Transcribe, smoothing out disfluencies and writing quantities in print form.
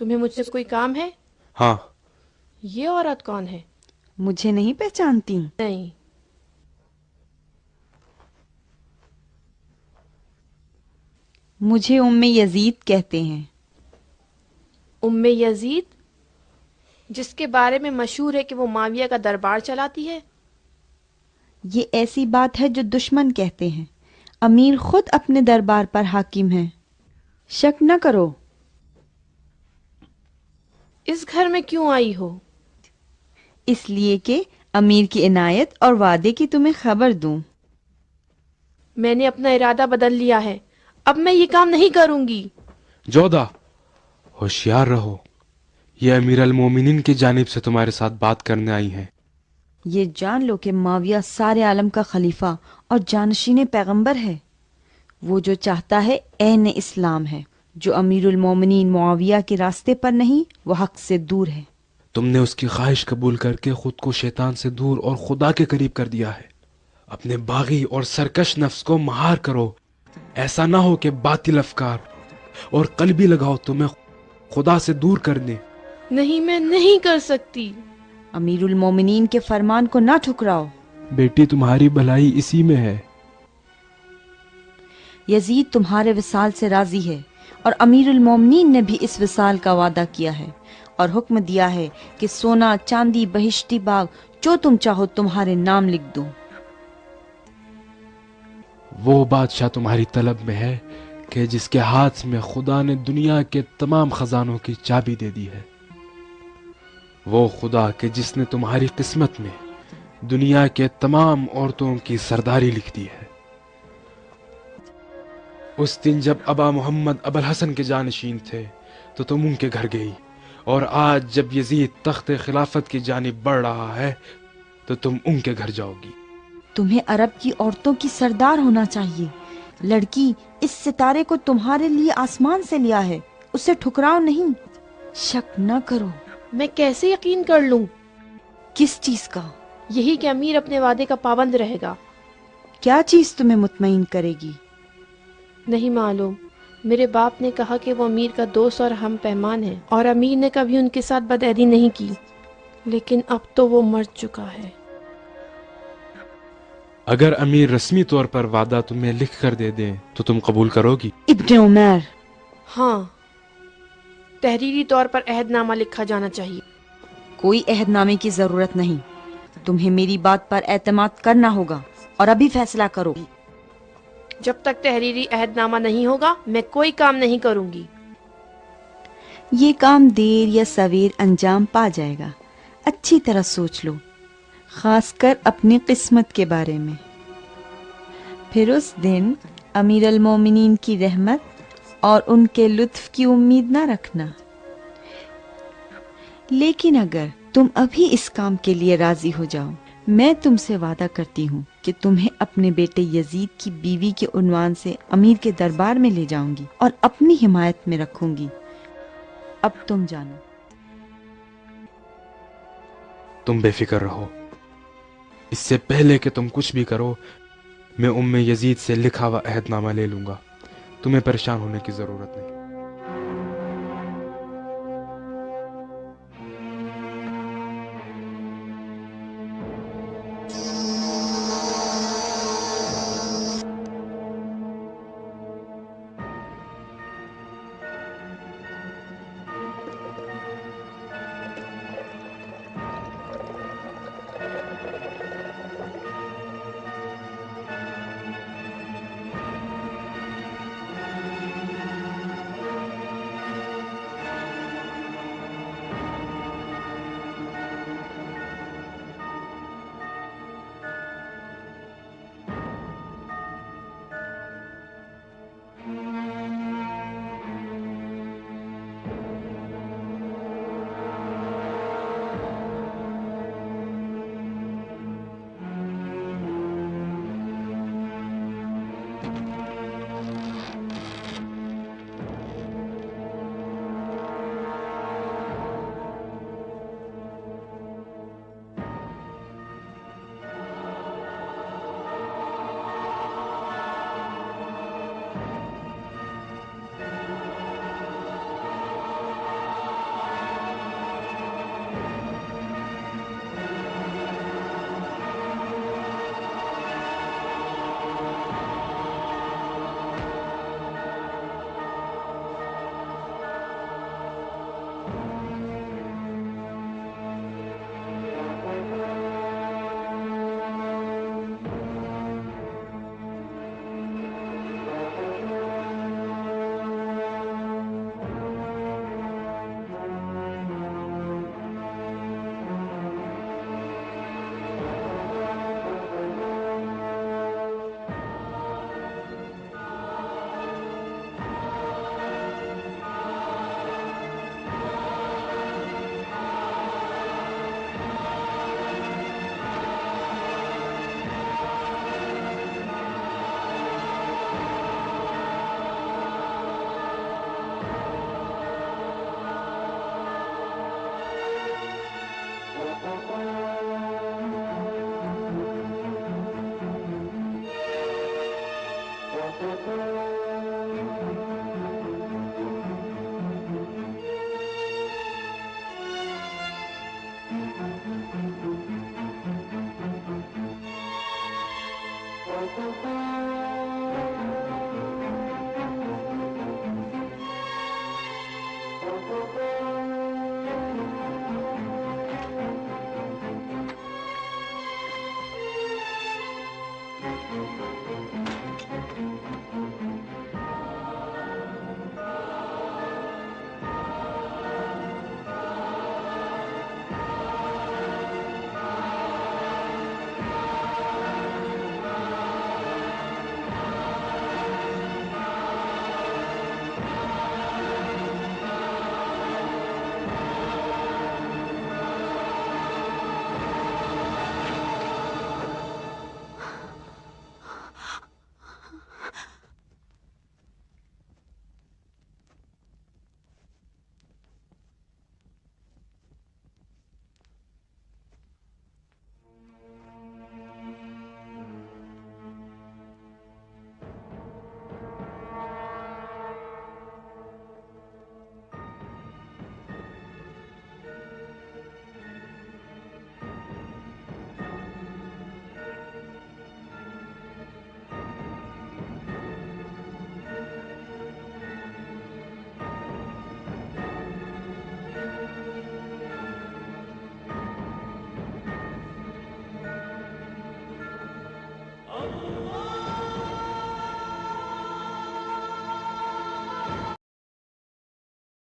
تمہیں مجھ سے کوئی کام ہے؟ ہاں. یہ عورت کون ہے؟ مجھے نہیں پہچانتی؟ نہیں. مجھے ام یزید کہتے ہیں۔ ام یزید، جس کے بارے میں مشہور ہے کہ وہ معاویہ کا دربار چلاتی ہے؟ یہ ایسی بات ہے جو دشمن کہتے ہیں۔ امیر خود اپنے دربار پر حاکم ہیں، شک نہ کرو۔ اس گھر میں کیوں آئی ہو؟ اس لیے کہ امیر کی عنایت اور وعدے کی تمہیں خبر دوں۔ میں نے اپنا ارادہ بدل لیا ہے، اب میں یہ کام نہیں کروں گی۔ جودہ، ہوشیار رہو، یہ امیر المومنین کی جانب سے تمہارے ساتھ بات کرنے آئی ہیں۔ یہ جان لو کہ معاویہ سارے عالم کا خلیفہ اور جانشین پیغمبر ہے۔ وہ جو چاہتا ہے عین اسلام ہے۔ جو امیر المومنین معاویہ کے راستے پر نہیں، وہ حق سے دور ہے۔ تم نے اس کی خواہش قبول کر کے خود کو شیطان سے دور اور خدا کے قریب کر دیا ہے۔ اپنے باغی اور سرکش نفس کو مہار کرو، ایسا نہ ہو کہ باطل افکار اور قلبی لگاؤ تمہیں خدا سے دور کر دیں۔ نہیں، میں نہیں کر سکتی۔ امیر المومنین کے فرمان کو نہ ٹھکراؤ۔ بیٹی، تمہاری بھلائی اسی میں ہے۔ یزید تمہارے وصال سے راضی ہے، اور امیر المومنین نے بھی اس وصال کا وعدہ کیا ہے اور حکم دیا ہے کہ سونا، چاندی، بہشتی باغ جو تم چاہو تمہارے نام لکھ دوں۔ وہ بادشاہ تمہاری طلب میں ہے کہ جس کے ہاتھ میں خدا نے دنیا کے تمام خزانوں کی چابی دے دی ہے۔ وہ خدا کہ جس نے تمہاری قسمت میں دنیا کے تمام عورتوں کی سرداری لکھ دی ہے۔ اس دن جب ابا محمد ابوالحسن کے جانشین تھے تو تم ان کے گھر گئی، اور آج جب یزید تخت خلافت کی جانب بڑھ رہا ہے تو تم ان کے گھر جاؤ گی۔ تمہیں عرب کی عورتوں کی سردار ہونا چاہیے۔ لڑکی، اس ستارے کو تمہارے لیے آسمان سے لیا ہے، اسے ٹھکراؤ نہیں۔ شک نہ کرو۔ میں کیسے یقین کر لوں؟ کس چیز کا؟ یہی کہ امیر اپنے وعدے کا پابند رہے گا۔ کیا چیز تمہیں مطمئن کرے گی؟ نہیں معلوم۔ میرے باپ نے کہا کہ وہ امیر کا دوست اور ہم پیمان ہے، اور امیر نے کبھی ان کے ساتھ بدعہدی نہیں کی، لیکن اب تو وہ مر چکا ہے۔ اگر امیر رسمی طور پر وعدہ تمہیں لکھ کر دے دیں تو تم قبول کرو گی؟ ابن عمر، ہاں، تحریری طور پر عہد نامہ لکھا جانا چاہیے۔ کوئی عہد نامے کی ضرورت نہیں۔ تمہیں میری بات پر اعتماد کرنا ہوگا، اور ابھی فیصلہ کرو۔ جب تک تحریری عہد نامہ نہیں ہوگا میں کوئی کام نہیں کروں گی۔ یہ کام دیر یا سویر انجام پا جائے گا۔ اچھی طرح سوچ لو، خاص کر اپنی قسمت کے بارے میں۔ پھر اس دن امیر المومنین کی رحمت اور ان کے لطف کی امید نہ رکھنا۔ لیکن اگر تم ابھی اس کام کے لیے راضی ہو جاؤ، میں تم سے وعدہ کرتی ہوں کہ تمہیں اپنے بیٹے یزید کی بیوی کے عنوان سے امیر کے دربار میں لے جاؤں گی اور اپنی حمایت میں رکھوں گی۔ اب تم جانو۔ تم بے فکر رہو، اس سے پہلے کہ تم کچھ بھی کرو میں ام یزید سے لکھا ہوا عہد نامہ لے لوں گا۔ تمہیں پریشان ہونے کی ضرورت نہیں۔